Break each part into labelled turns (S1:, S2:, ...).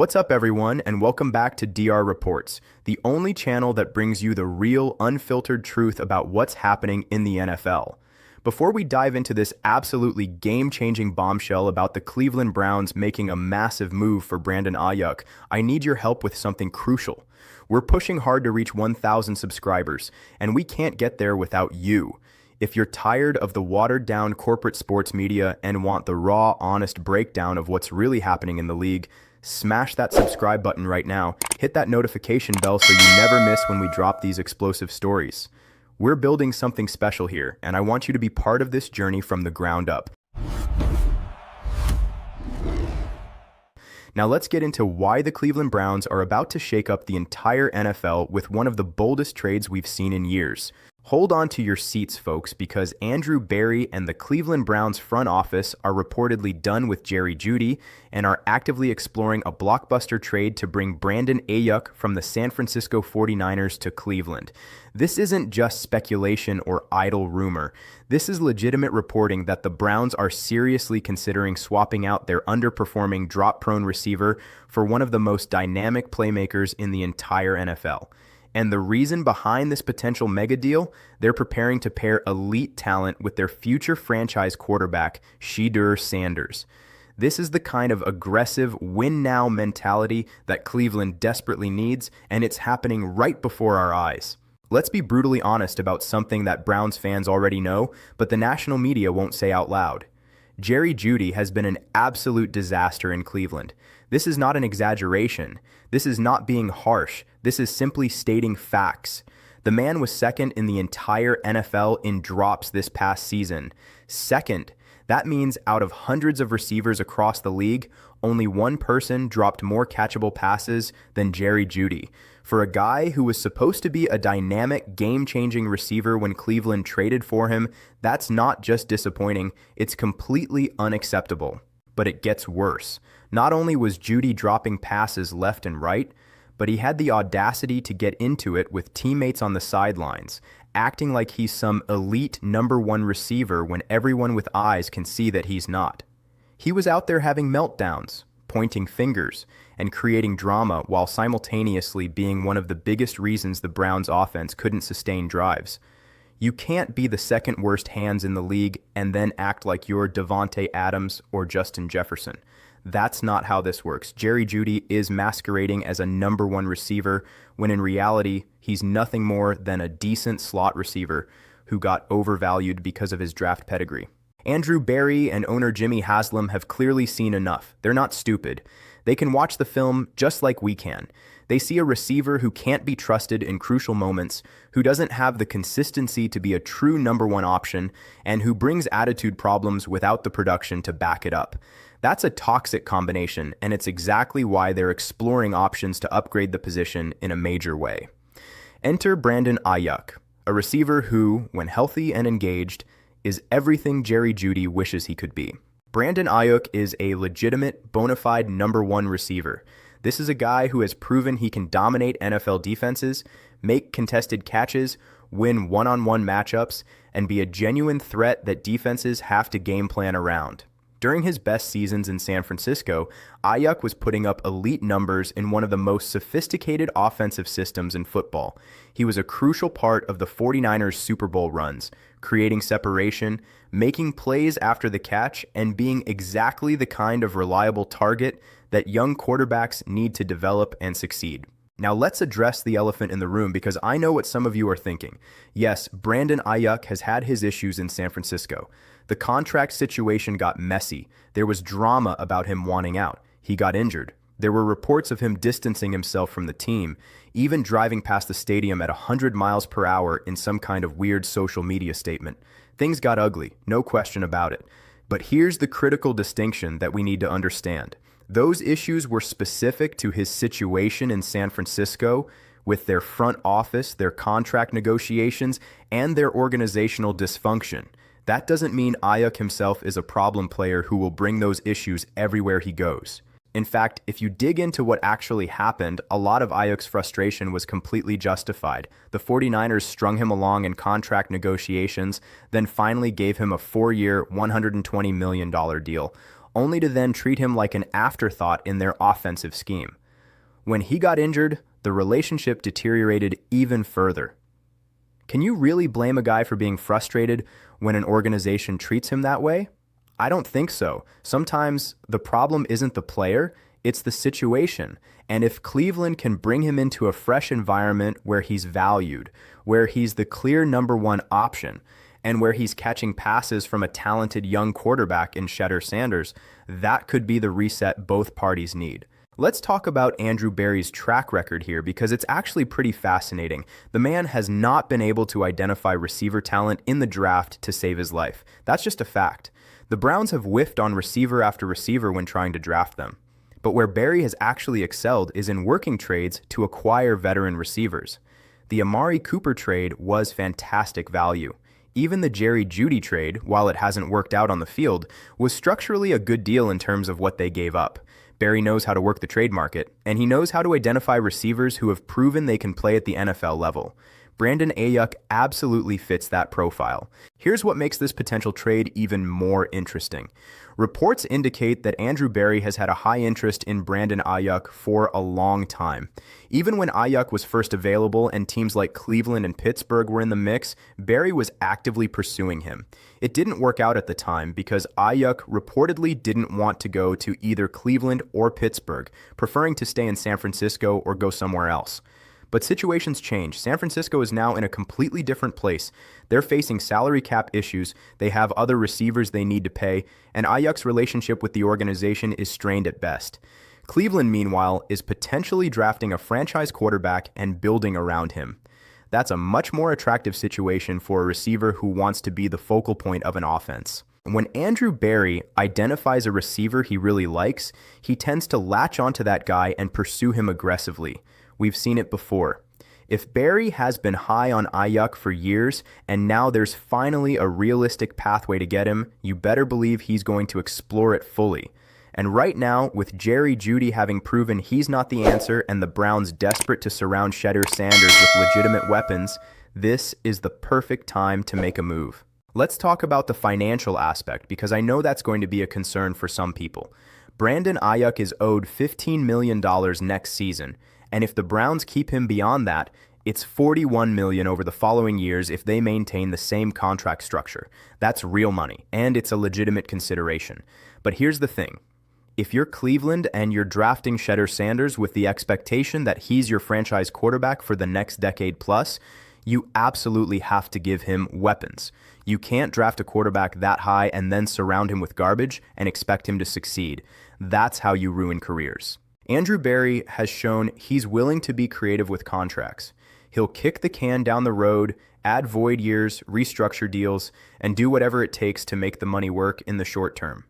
S1: What's up, everyone, and welcome back to DR Reports, the only channel that brings you the real, unfiltered truth about what's happening in the NFL. Before we dive into this absolutely game-changing bombshell about the Cleveland Browns making a massive move for Brandon Aiyuk, I need your help with something crucial. We're pushing hard to reach 1,000 subscribers, and we can't get there without you. If you're tired of the watered-down corporate sports media and want the raw, honest breakdown of what's really happening in the league, smash that subscribe button right now. Hit that notification bell so you never miss when we drop these explosive stories. We're building something special here, and I want you to be part of this journey from the ground up. Now let's get into why the Cleveland Browns are about to shake up the entire NFL with one of the boldest trades we've seen in years. Hold on to your seats, folks, because Andrew Berry and the Cleveland Browns front office are reportedly done with Jeudy and are actively exploring a blockbuster trade to bring Brandon Aiyuk from the San Francisco 49ers to Cleveland. This isn't just speculation or idle rumor. This is legitimate reporting that the Browns are seriously considering swapping out their underperforming drop-prone receiver for one of the most dynamic playmakers in the entire NFL. And the reason behind this potential mega deal, they're preparing to pair elite talent with their future franchise quarterback, Shedeur Sanders. This is the kind of aggressive win-now mentality that Cleveland desperately needs, and it's happening right before our eyes. Let's be brutally honest about something that Browns fans already know, but the national media won't say out loud. Jeudy has been an absolute disaster in Cleveland. This is not an exaggeration. This is not being harsh. This is simply stating facts. The man was second in the entire NFL in drops this past season. Second. That means out of hundreds of receivers across the league, only one person dropped more catchable passes than Jeudy. For a guy who was supposed to be a dynamic, game-changing receiver when Cleveland traded for him, that's not just disappointing, it's completely unacceptable. But it gets worse. Not only was Jeudy dropping passes left and right, but he had the audacity to get into it with teammates on the sidelines, acting like he's some elite #1 receiver when everyone with eyes can see that he's not. He was out there having meltdowns, pointing fingers, and creating drama while simultaneously being one of the biggest reasons the Browns' offense couldn't sustain drives. You can't be the second worst hands in the league and then act like you're Davante Adams or Justin Jefferson. That's not how this works. Jeudy is masquerading as a #1 receiver when in reality, he's nothing more than a decent slot receiver who got overvalued because of his draft pedigree. Andrew Berry and owner Jimmy Haslam have clearly seen enough. They're not stupid. They can watch the film just like we can. They see a receiver who can't be trusted in crucial moments, who doesn't have the consistency to be a true #1 option, and who brings attitude problems without the production to back it up. That's a toxic combination, and it's exactly why they're exploring options to upgrade the position in a major way. Enter Brandon Aiyuk, a receiver who, when healthy and engaged, is everything Jeudy wishes he could be. Brandon Aiyuk is a legitimate, bona fide #1 receiver. This is a guy who has proven he can dominate NFL defenses, make contested catches, win one-on-one matchups, and be a genuine threat that defenses have to game plan around. During his best seasons in San Francisco, Aiyuk was putting up elite numbers in one of the most sophisticated offensive systems in football. He was a crucial part of the 49ers Super Bowl runs, creating separation, making plays after the catch, and being exactly the kind of reliable target that young quarterbacks need to develop and succeed. Now let's address the elephant in the room because I know what some of you are thinking. Yes, Brandon Aiyuk has had his issues in San Francisco. The contract situation got messy. There was drama about him wanting out. He got injured. There were reports of him distancing himself from the team, even driving past the stadium at 100 miles per hour in some kind of weird social media statement. Things got ugly, no question about it. But here's the critical distinction that we need to understand. Those issues were specific to his situation in San Francisco with their front office, their contract negotiations, and their organizational dysfunction. That doesn't mean Aiyuk himself is a problem player who will bring those issues everywhere he goes. In fact, if you dig into what actually happened, a lot of Aiyuk's frustration was completely justified. The 49ers strung him along in contract negotiations, then finally gave him a 4-year, $120 million deal. only to then treat him like an afterthought in their offensive scheme. When he got injured, the relationship deteriorated even further. Can you really blame a guy for being frustrated when an organization treats him that way? I don't think so. Sometimes the problem isn't the player, it's the situation. And if Cleveland can bring him into a fresh environment where he's valued, where he's the clear number one option, and where he's catching passes from a talented young quarterback in Shedeur Sanders, that could be the reset both parties need. Let's talk about Andrew Berry's track record here because it's actually pretty fascinating. The man has not been able to identify receiver talent in the draft to save his life. That's just a fact. The Browns have whiffed on receiver after receiver when trying to draft them. But where Berry has actually excelled is in working trades to acquire veteran receivers. The Amari Cooper trade was fantastic value. Even the Jeudy trade, while it hasn't worked out on the field, was structurally a good deal in terms of what they gave up. Berry knows how to work the trade market, and he knows how to identify receivers who have proven they can play at the NFL level. Brandon Aiyuk absolutely fits that profile. Here's what makes this potential trade even more interesting. Reports indicate that Andrew Berry has had a high interest in Brandon Aiyuk for a long time. Even when Aiyuk was first available and teams like Cleveland and Pittsburgh were in the mix, Berry was actively pursuing him. It didn't work out at the time because Aiyuk reportedly didn't want to go to either Cleveland or Pittsburgh, preferring to stay in San Francisco or go somewhere else. But situations change. San Francisco is now in a completely different place. They're facing salary cap issues, they have other receivers they need to pay, and Aiyuk's relationship with the organization is strained at best. Cleveland, meanwhile, is potentially drafting a franchise quarterback and building around him. That's a much more attractive situation for a receiver who wants to be the focal point of an offense. When Andrew Berry identifies a receiver he really likes, he tends to latch onto that guy and pursue him aggressively. We've seen it before. If Berry has been high on Aiyuk for years, and now there's finally a realistic pathway to get him, you better believe he's going to explore it fully. And right now, with Jeudy having proven he's not the answer and the Browns desperate to surround Shedeur Sanders with legitimate weapons, this is the perfect time to make a move. Let's talk about the financial aspect because I know that's going to be a concern for some people. Brandon Aiyuk is owed $15 million next season. And if the Browns keep him beyond that, it's $41 million over the following years if they maintain the same contract structure. That's real money, and it's a legitimate consideration. But here's the thing. If you're Cleveland and you're drafting Shedeur Sanders with the expectation that he's your franchise quarterback for the next decade plus, you absolutely have to give him weapons. You can't draft a quarterback that high and then surround him with garbage and expect him to succeed. That's how you ruin careers. Andrew Berry has shown he's willing to be creative with contracts. He'll kick the can down the road, add void years, restructure deals, and do whatever it takes to make the money work in the short term.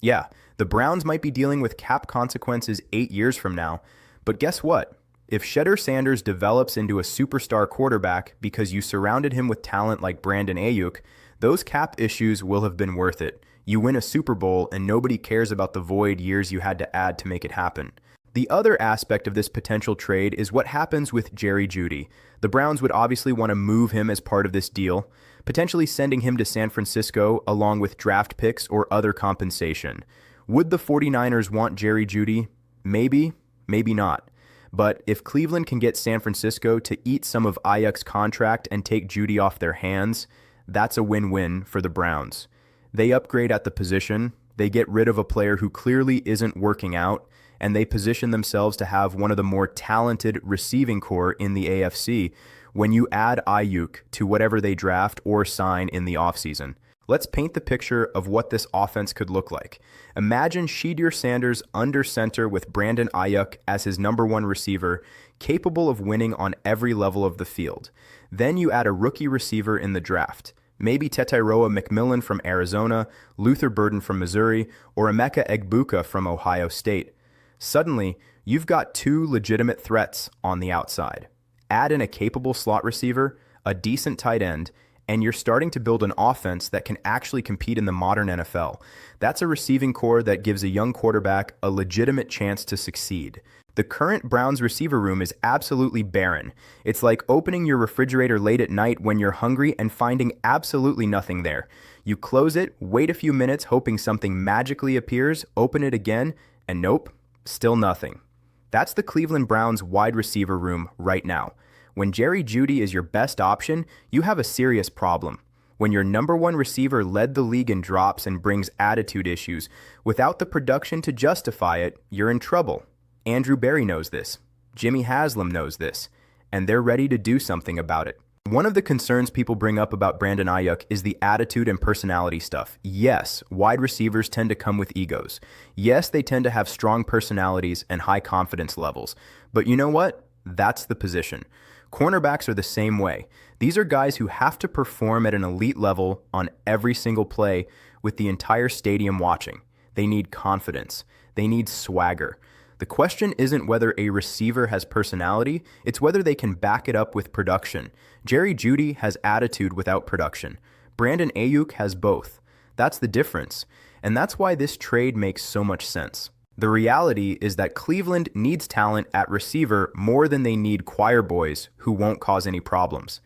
S1: Yeah, the Browns might be dealing with cap consequences 8 years from now, but guess what? If Shedeur Sanders develops into a superstar quarterback because you surrounded him with talent like Brandon Aiyuk, those cap issues will have been worth it. You win a Super Bowl and nobody cares about the void years you had to add to make it happen. The other aspect of this potential trade is what happens with Jeudy. The Browns would obviously want to move him as part of this deal, potentially sending him to San Francisco along with draft picks or other compensation. Would the 49ers want Jeudy? Maybe, maybe not. But if Cleveland can get San Francisco to eat some of Aiyuk's contract and take Jeudy off their hands, that's a win-win for the Browns. They upgrade at the position, they get rid of a player who clearly isn't working out, and they position themselves to have one of the more talented receiving corps in the AFC when you add Aiyuk to whatever they draft or sign in the offseason. Let's paint the picture of what this offense could look like. Imagine Shedeur Sanders under center with Brandon Aiyuk as his number one receiver, capable of winning on every level of the field. Then you add a rookie receiver in the draft. Maybe Tetairoa McMillan from Arizona, Luther Burden from Missouri, or Emeka Egbuka from Ohio State. Suddenly, you've got two legitimate threats on the outside. Add in a capable slot receiver, a decent tight end, and you're starting to build an offense that can actually compete in the modern NFL. That's a receiving core that gives a young quarterback a legitimate chance to succeed. The current Browns receiver room is absolutely barren. It's like opening your refrigerator late at night when you're hungry and finding absolutely nothing there. You close it, wait a few minutes hoping something magically appears, open it again, and nope, still nothing. That's the Cleveland Browns wide receiver room right now. When Jeudy is your best option, you have a serious problem. When your number one receiver led the league in drops and brings attitude issues, without the production to justify it, you're in trouble. Andrew Berry knows this. Jimmy Haslam knows this. And they're ready to do something about it. One of the concerns people bring up about Brandon Aiyuk is the attitude and personality stuff. Yes, wide receivers tend to come with egos. Yes, they tend to have strong personalities and high confidence levels. But you know what? That's the position. Cornerbacks are the same way. These are guys who have to perform at an elite level on every single play with the entire stadium watching. They need confidence. They need swagger. The question isn't whether a receiver has personality, it's whether they can back it up with production. Jeudy has attitude without production. Brandon Aiyuk has both. That's the difference. And that's why this trade makes so much sense. The reality is that Cleveland needs talent at receiver more than they need choir boys who won't cause any problems.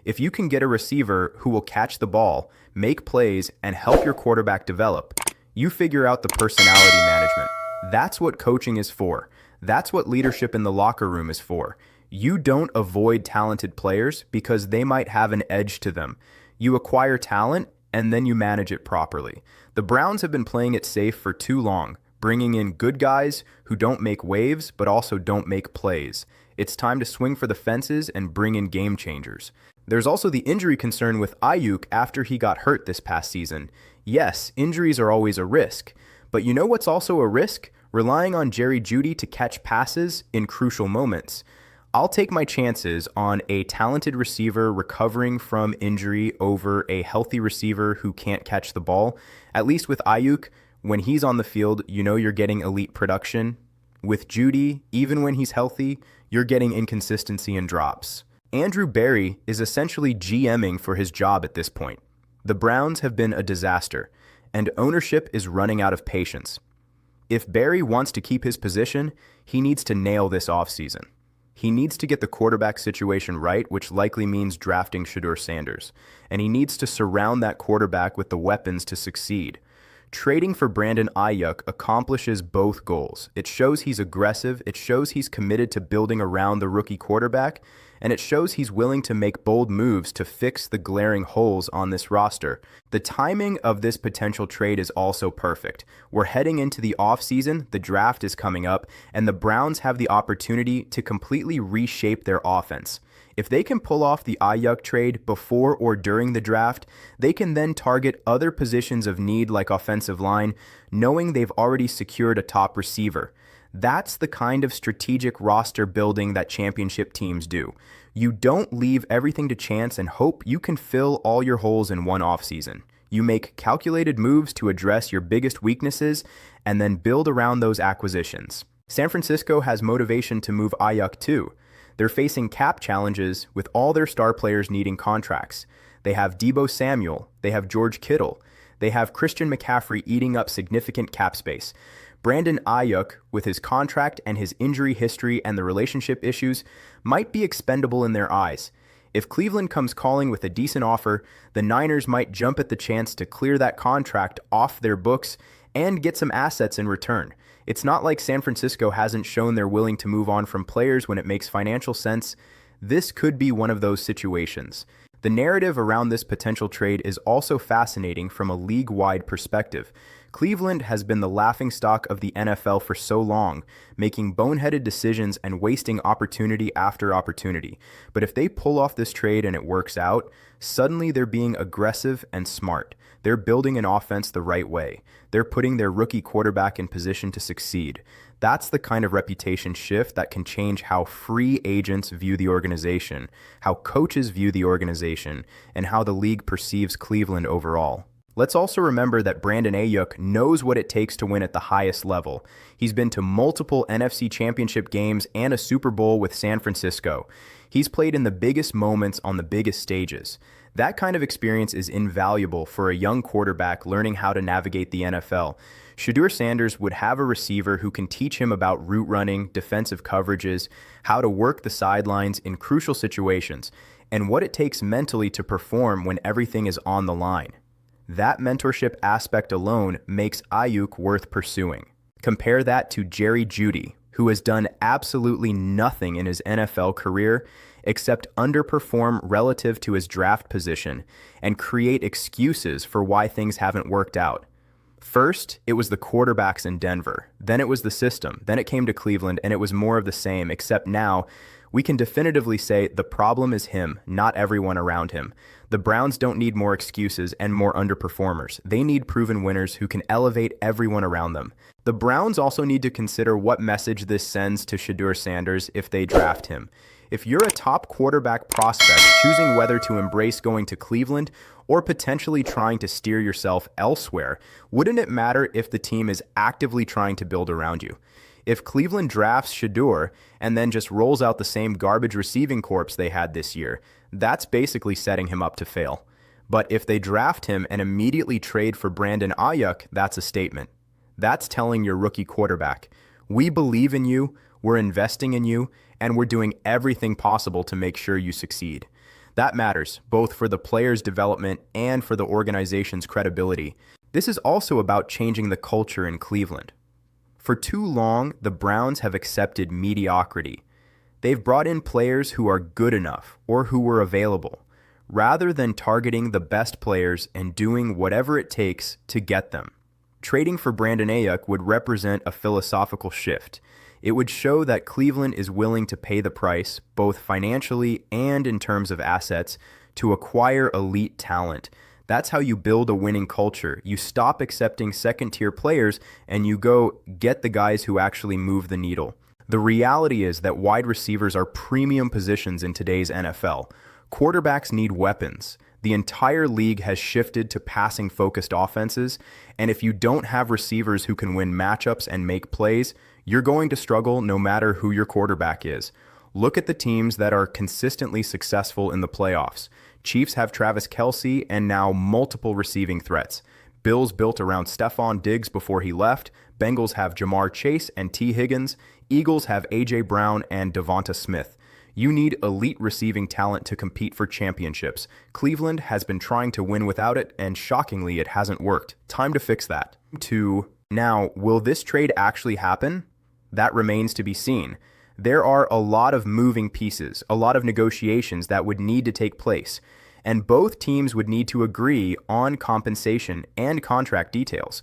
S1: If you can get a receiver who will catch the ball, make plays, and help your quarterback develop, you figure out the personality management. That's what coaching is for. That's what leadership in the locker room is for. You don't avoid talented players because they might have an edge to them. You acquire talent, and then you manage it properly. The Browns have been playing it safe for too long, bringing in good guys who don't make waves but also don't make plays. It's time to swing for the fences and bring in game changers. There's also the injury concern with Aiyuk after he got hurt this past season. Yes, injuries are always a risk, but you know what's also a risk? Relying on Jeudy to catch passes in crucial moments. I'll take my chances on a talented receiver recovering from injury over a healthy receiver who can't catch the ball. At least with Aiyuk, when he's on the field, you know you're getting elite production. With Jeudy, even when he's healthy, you're getting inconsistency and drops. Andrew Berry is essentially GMing for his job at this point. The Browns have been a disaster, and ownership is running out of patience. If Berry wants to keep his position, he needs to nail this offseason. He needs to get the quarterback situation right, which likely means drafting Shedeur Sanders, and he needs to surround that quarterback with the weapons to succeed. Trading for Brandon Aiyuk accomplishes both goals. It shows he's aggressive, it shows he's committed to building around the rookie quarterback, and it shows he's willing to make bold moves to fix the glaring holes on this roster. The timing of this potential trade is also perfect. We're heading into the offseason, the draft is coming up, and the Browns have the opportunity to completely reshape their offense. If they can pull off the Aiyuk trade before or during the draft, they can then target other positions of need like offensive line, knowing they've already secured a top receiver. That's the kind of strategic roster building that championship teams do. You don't leave everything to chance and hope you can fill all your holes in one offseason. You make calculated moves to address your biggest weaknesses and then build around those acquisitions. San Francisco has motivation to move Aiyuk too. They're facing cap challenges with all their star players needing contracts. They have Deebo Samuel, they have George Kittle, they have Christian McCaffrey eating up significant cap space. Brandon Aiyuk, with his contract and his injury history and the relationship issues, might be expendable in their eyes. If Cleveland comes calling with a decent offer, the Niners might jump at the chance to clear that contract off their books and get some assets in return. It's not like San Francisco hasn't shown they're willing to move on from players when it makes financial sense. This could be one of those situations. The narrative around this potential trade is also fascinating from a league-wide perspective. Cleveland has been the laughingstock of the NFL for so long, making boneheaded decisions and wasting opportunity after opportunity. But if they pull off this trade and it works out, suddenly they're being aggressive and smart. They're building an offense the right way. They're putting their rookie quarterback in position to succeed. That's the kind of reputation shift that can change how free agents view the organization, how coaches view the organization, and how the league perceives Cleveland overall. Let's also remember that Brandon Aiyuk knows what it takes to win at the highest level. He's been to multiple NFC Championship games and a Super Bowl with San Francisco. He's played in the biggest moments on the biggest stages. That kind of experience is invaluable for a young quarterback learning how to navigate the NFL. Shedeur Sanders would have a receiver who can teach him about route running, defensive coverages, how to work the sidelines in crucial situations, and what it takes mentally to perform when everything is on the line. That mentorship aspect alone makes Aiyuk worth pursuing. Compare that to Jeudy, who has done absolutely nothing in his NFL career except underperform relative to his draft position and create excuses for why things haven't worked out. First, it was the quarterbacks in Denver. Then it was the system. Then it came to Cleveland, and it was more of the same, except now we can definitively say the problem is him, not everyone around him. The Browns don't need more excuses and more underperformers. They need proven winners who can elevate everyone around them. The Browns also need to consider what message this sends to Shedeur Sanders if they draft him. If you're a top quarterback prospect choosing whether to embrace going to Cleveland or potentially trying to steer yourself elsewhere, wouldn't it matter if the team is actively trying to build around you? If Cleveland drafts Shedeur and then just rolls out the same garbage receiving corps they had this year, that's basically setting him up to fail. But if they draft him and immediately trade for Brandon Aiyuk, that's a statement. That's telling your rookie quarterback, we believe in you, we're investing in you, and we're doing everything possible to make sure you succeed. That matters, both for the player's development and for the organization's credibility. This is also about changing the culture in Cleveland. For too long, the Browns have accepted mediocrity. They've brought in players who are good enough or who were available, rather than targeting the best players and doing whatever it takes to get them. Trading for Brandon Aiyuk would represent a philosophical shift. It would show that Cleveland is willing to pay the price, both financially and in terms of assets, to acquire elite talent. That's how you build a winning culture. You stop accepting second-tier players and you go get the guys who actually move the needle. The reality is that wide receivers are premium positions in today's NFL. Quarterbacks need weapons. The entire league has shifted to passing-focused offenses, and if you don't have receivers who can win matchups and make plays, you're going to struggle no matter who your quarterback is. Look at the teams that are consistently successful in the playoffs. Chiefs have Travis Kelce and now multiple receiving threats. Bills built around Stephon Diggs before he left. Bengals have Jamar Chase and T. Higgins. Eagles have A.J. Brown and Devonta Smith. You need elite receiving talent to compete for championships. Cleveland has been trying to win without it, and shockingly, it hasn't worked. Time to fix that. Now, will this trade actually happen? That remains to be seen. There are a lot of moving pieces, a lot of negotiations that would need to take place, and both teams would need to agree on compensation and contract details.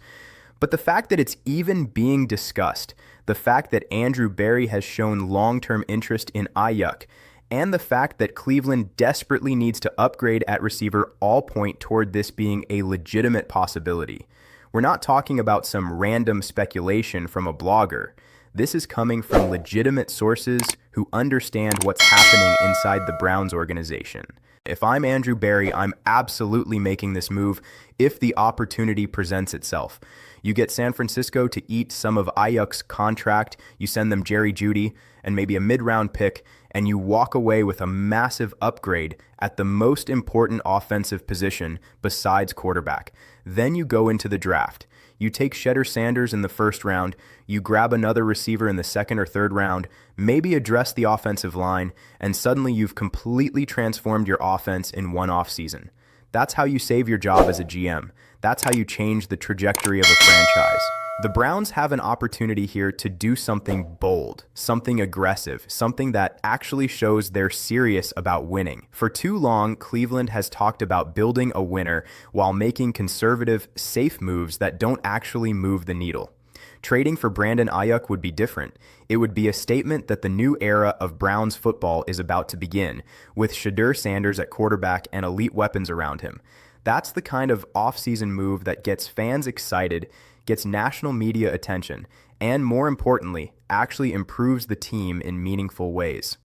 S1: But the fact that it's even being discussed, the fact that Andrew Berry has shown long-term interest in Aiyuk, and the fact that Cleveland desperately needs to upgrade at receiver all point toward this being a legitimate possibility. We're not talking about some random speculation from a blogger. This is coming from legitimate sources who understand what's happening inside the Browns organization. If I'm Andrew Berry, I'm absolutely making this move if the opportunity presents itself. You get San Francisco to eat some of Aiyuk's contract, you send them Jeudy and maybe a mid-round pick, and you walk away with a massive upgrade at the most important offensive position besides quarterback. Then you go into the draft. You take Shedeur Sanders in the first round, you grab another receiver in the second or third round, maybe address the offensive line, and suddenly you've completely transformed your offense in one offseason. That's how you save your job as a GM. That's how you change the trajectory of a franchise. The Browns have an opportunity here to do something bold, something aggressive, something that actually shows they're serious about winning. For too long, Cleveland has talked about building a winner while making conservative, safe moves that don't actually move the needle. Trading for Brandon Aiyuk would be different. It would be a statement that the new era of Browns football is about to begin, with Shedeur Sanders at quarterback and elite weapons around him. That's the kind of off-season move that gets fans excited, gets national media attention, and more importantly, actually improves the team in meaningful ways.